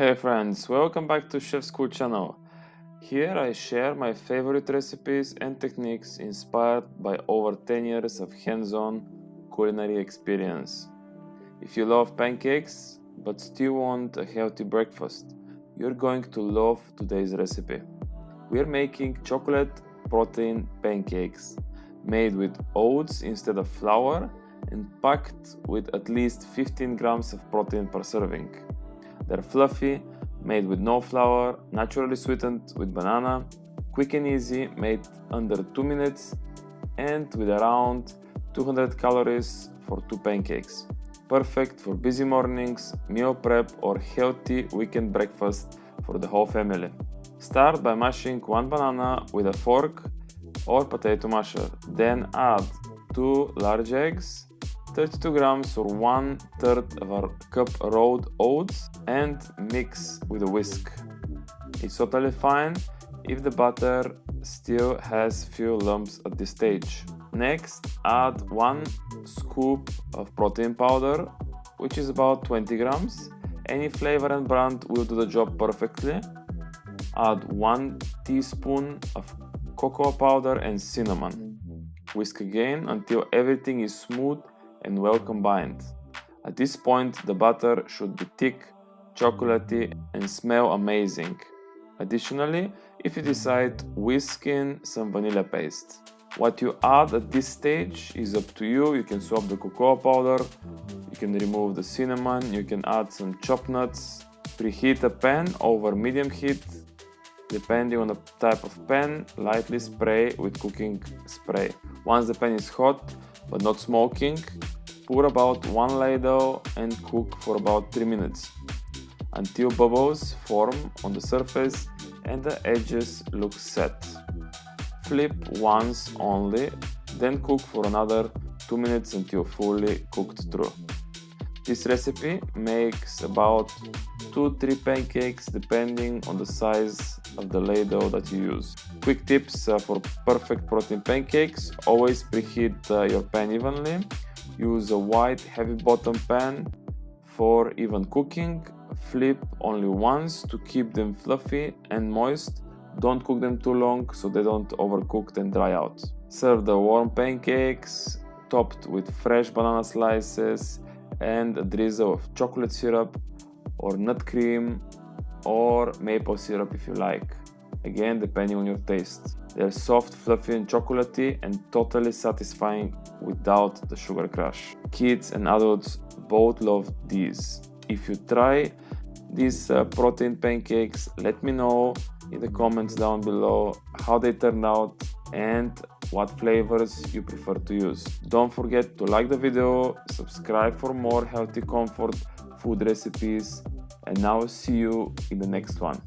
Hey friends, welcome back to Chef School channel. Here I share my favorite recipes and techniques inspired by over 10 years of hands-on culinary experience. If you love pancakes but still want a healthy breakfast, you're going to love today's recipe. We're making chocolate protein pancakes made with oats instead of flour and packed with at least 15 grams of protein per serving. They're fluffy, made with no flour, naturally sweetened with banana, quick and easy, made under 2 minutes, and with around 200 calories for 2 pancakes. Perfect for busy mornings, meal prep, or healthy weekend breakfast for the whole family. Start by mashing 1 banana with a fork or potato masher. Then add 2 large eggs, 32 grams or 1/3 of a cup rolled oats, and mix with a whisk. It's totally fine if the butter still has few lumps at this stage. Next, add 1 scoop of protein powder, which is about 20 grams. Any flavor and brand will do the job perfectly. Add 1 teaspoon of cocoa powder and cinnamon. Whisk again until everything is smooth and well combined. At this point, the butter should be thick, chocolatey, and smell amazing. Additionally, if you decide, whisk in some vanilla paste. What you add at this stage is up to you. You can swap the cocoa powder, you can remove the cinnamon, you can add some chopped nuts. Preheat a pan over medium heat. Depending on the type of pan, lightly spray with cooking spray. Once the pan is hot but not smoking, pour about 1 ladle and cook for about 3 minutes until bubbles form on the surface and the edges look set. Flip once only, then cook for another 2 minutes until fully cooked through. This recipe makes about 2-3 pancakes depending on the size of the ladle that you use. Quick tips for perfect protein pancakes: always preheat your pan evenly. Use a wide, heavy bottom pan for even cooking. Flip only once to keep them fluffy and moist. Don't cook them too long so they don't overcook and dry out. Serve the warm pancakes topped with fresh banana slices and a drizzle of chocolate syrup or nut cream or maple syrup if you like, again depending on your taste. They're soft, fluffy and chocolatey and totally satisfying without the sugar crush. Kids and adults both love these. If you try these protein pancakes, let me know in the comments down below how they turned out and what flavors you prefer to use. Don't forget to like the video, subscribe for more healthy comfort food recipes, and now see you in the next one.